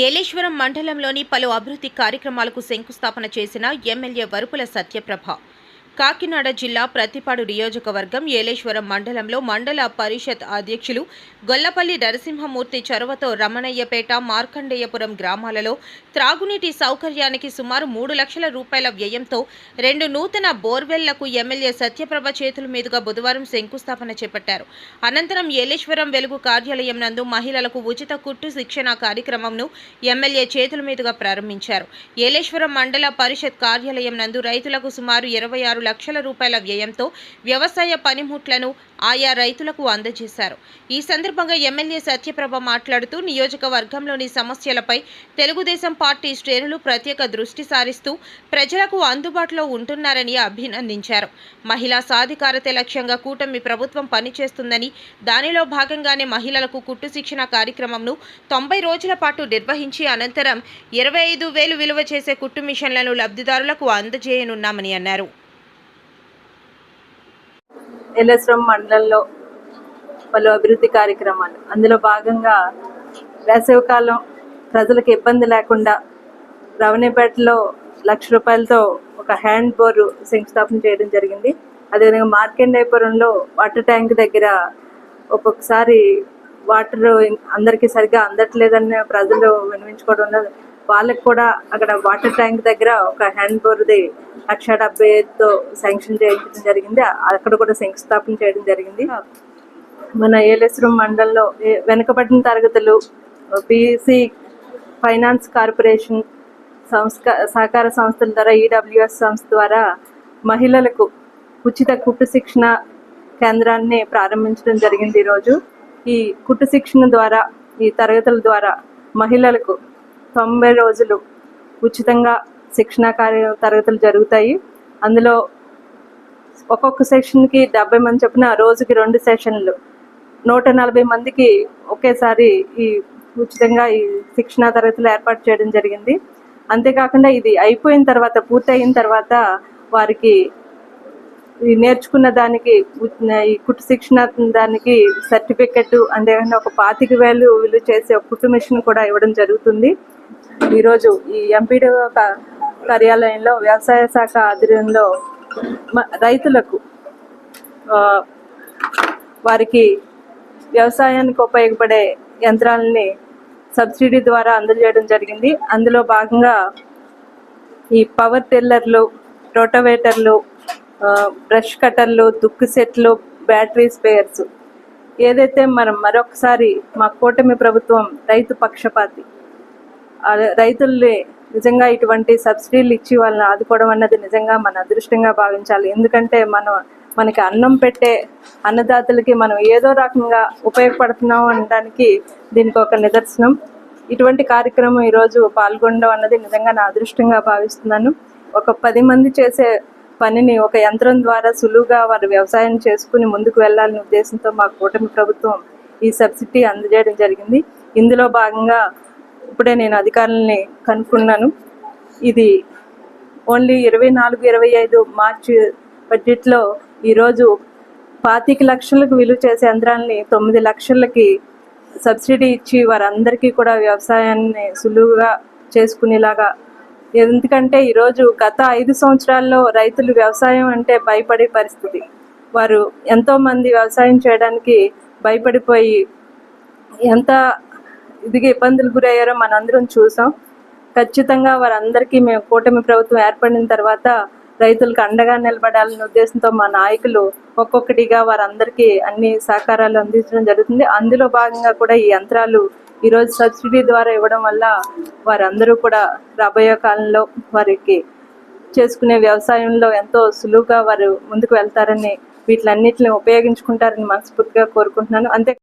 ఏలేశ్వరం మండలంలోని పలు అభివృద్ధి కార్యక్రమాలకు శంకుస్థాపన చేసిన ఎమ్మెల్యే వరుపుల సత్యప్రభ. కాకినాడ జిల్లా ప్రతిపాడు నియోజకవర్గం ఏలేశ్వరం మండలంలో మండల పరిషత్ అధ్యక్షులు గొల్లపల్లి నరసింహమూర్తి చొరవతో రమణయ్యపేట, మార్కండేయపురం గ్రామాలలో త్రాగునీటి సౌకర్యానికి సుమారు 3 లక్షల రూపాయల వ్యయంతో 2 నూతన బోర్వెల్లకు ఎమ్మెల్యే సత్యప్రభ చేతుల మీదుగా బుధవారం శంకుస్థాపన చేపట్టారు. అనంతరం ఏలేశ్వరం వెలుగు కార్యాలయం నందు మహిళలకు ఉచిత కుట్టు శిక్షణ కార్యక్రమంను ఎమ్మెల్యే చేతుల మీదుగా ప్రారంభించారు. ఏలేశ్వరం మండల పరిషత్ కార్యాలయం నందు రైతులకు సుమారు 26 లక్షల రూపాయల వ్యయంతో వ్యవసాయ పనిముట్లను ఆయా రైతులకు అందజేశారు. ఈ సందర్భంగా ఎమ్మెల్యే సత్యప్రభ మాట్లాడుతూ నియోజకవర్గంలోని సమస్యలపై తెలుగుదేశం పార్టీ శ్రేణులు ప్రత్యేక దృష్టి సారిస్తూ ప్రజలకు అందుబాటులో ఉంటున్నారని అభినందించారు. మహిళా సాధికారత లక్ష్యంగా కూటమి ప్రభుత్వం పనిచేస్తుందని, దానిలో భాగంగానే మహిళలకు కుట్టు శిక్షణ కార్యక్రమంను 90 రోజుల పాటు నిర్వహించి అనంతరం 25,000 విలువ చేసే కుట్టు మిషన్లను లబ్ధిదారులకు అందజేయనున్నామని అన్నారు. ఏలేశ్వరం మండలంలో పలు అభివృద్ధి కార్యక్రమాలు, అందులో భాగంగా వేసవికాలం ప్రజలకు ఇబ్బంది లేకుండా రవణిపేటలో 1 లక్ష రూపాయలతో ఒక హ్యాండ్ బోర్ శంకుస్థాపన చేయడం జరిగింది. అదేవిధంగా మార్కండేయపురంలో వాటర్ ట్యాంక్ దగ్గర ఒక్కొక్కసారి వాటర్ అందరికీ సరిగ్గా అందట్లేదని ప్రజలు వినిపించుకోవడం, వాళ్ళకి కూడా అక్కడ వాటర్ ట్యాంక్ దగ్గర ఒక హ్యాండ్ బోర్ది 1,70,000తో శాంక్షన్ చేయించడం జరిగింది. అక్కడ కూడా శంకుస్థాపన చేయడం జరిగింది. మన ఏలేశ్వరం మండలంలో వెనుకబడిన తరగతులు, బీసీ ఫైనాన్స్ కార్పొరేషన్ సహకార సంస్థల ద్వారా, ఈడబ్ల్యూఎస్ సంస్థ ద్వారా మహిళలకు ఉచిత కుట్టు శిక్షణ కేంద్రాన్ని ప్రారంభించడం జరిగింది. ఈరోజు ఈ కుట్టు శిక్షణ ద్వారా, ఈ తరగతుల ద్వారా మహిళలకు 90 రోజులు ఉచితంగా శిక్షణా తరగతులు జరుగుతాయి. అందులో ఒక్కొక్క సెషన్కి 70 మంది చొప్పున రోజుకి 2 సెషన్లు 140 మందికి ఒకేసారి ఈ ఉచితంగా ఈ శిక్షణా తరగతులు ఏర్పాటు చేయడం జరిగింది. అంతేకాకుండా ఇది అయిపోయిన తర్వాత, పూర్తయిన తర్వాత వారికి నేర్చుకున్న దానికి, ఈ కుట్టు శిక్షణ దానికి సర్టిఫికెట్, అంతేకాకుండా ఒక 25,000 విలువ చేసే ఒక కుట్టు మిషన్ కూడా ఇవ్వడం జరుగుతుంది. ఈరోజు ఈ ఎంపీడీ కార్యాలయంలో వ్యవసాయ శాఖ ఆధ్వర్యంలో రైతులకు వారికి వ్యవసాయానికి ఉపయోగపడే యంత్రాలని సబ్సిడీ ద్వారా అందజేయడం జరిగింది. అందులో భాగంగా ఈ పవర్ టిల్లర్లు, రోటోవేటర్లు, బ్రష్ కట్టర్లు, దుక్కు సెట్లు, బ్యాటరీ స్పేర్స్, ఏదైతే మనం మరొకసారి మా కూటమి ప్రభుత్వం రైతు పక్షపాతి, రైతుల్ని నిజంగా ఇటువంటి సబ్సిడీలు ఇచ్చి వాళ్ళని ఆదుకోవడం అన్నది నిజంగా మన అదృష్టంగా భావించాలి. ఎందుకంటే మనకి అన్నం పెట్టే అన్నదాతలకి మనం ఏదో రకంగా ఉపయోగపడుతున్నాం అనడానికి దీనికి ఒక నిదర్శనం. ఇటువంటి కార్యక్రమం ఈరోజు పాల్గొనడం అన్నది నిజంగా నా అదృష్టంగా భావిస్తున్నాను. ఒక 10 మంది చేసే పనిని ఒక యంత్రం ద్వారా సులువుగా వారు వ్యవసాయం చేసుకుని ముందుకు వెళ్ళాలనే ఉద్దేశంతో మా కూటమి ప్రభుత్వం ఈ సబ్సిడీ అందజేయడం జరిగింది. ఇందులో భాగంగా ఇప్పుడే నేను అధికారులని కనుక్కున్నాను. ఇది ఓన్లీ 24-25 మార్చి బడ్జెట్లో ఈరోజు 25 లక్షలకు విలువ చేసే యంత్రాలని 9 లక్షలకి సబ్సిడీ ఇచ్చి వారందరికీ కూడా వ్యవసాయాన్ని సులువుగా చేసుకునేలాగా. ఎందుకంటే ఈరోజు గత 5 సంవత్సరాల్లో రైతులు వ్యవసాయం అంటే భయపడే పరిస్థితి. వారు ఎంతోమంది వ్యవసాయం చేయడానికి భయపడిపోయి ఎంత ఇదిగా ఇబ్బందులు గురయ్యారో మనందరం చూసాం. ఖచ్చితంగా వారందరికీ మేము కూటమి ప్రభుత్వం ఏర్పడిన తర్వాత రైతులకు అండగా నిలబడాలనే ఉద్దేశంతో మా నాయకులు ఒక్కొక్కటిగా వారందరికీ అన్ని సహకారాలు అందించడం జరుగుతుంది. అందులో భాగంగా కూడా ఈ యంత్రాలు ఈరోజు సబ్సిడీ ద్వారా ఇవ్వడం వల్ల వారందరూ కూడా రాబోయే కాలంలో వారికి చేసుకునే వ్యవసాయంలో ఎంతో సులువుగా వారు ముందుకు వెళ్తారని, వీటిలన్నిటిని ఉపయోగించుకుంటారని మనస్ఫూర్తిగా కోరుకుంటున్నాను. అంతే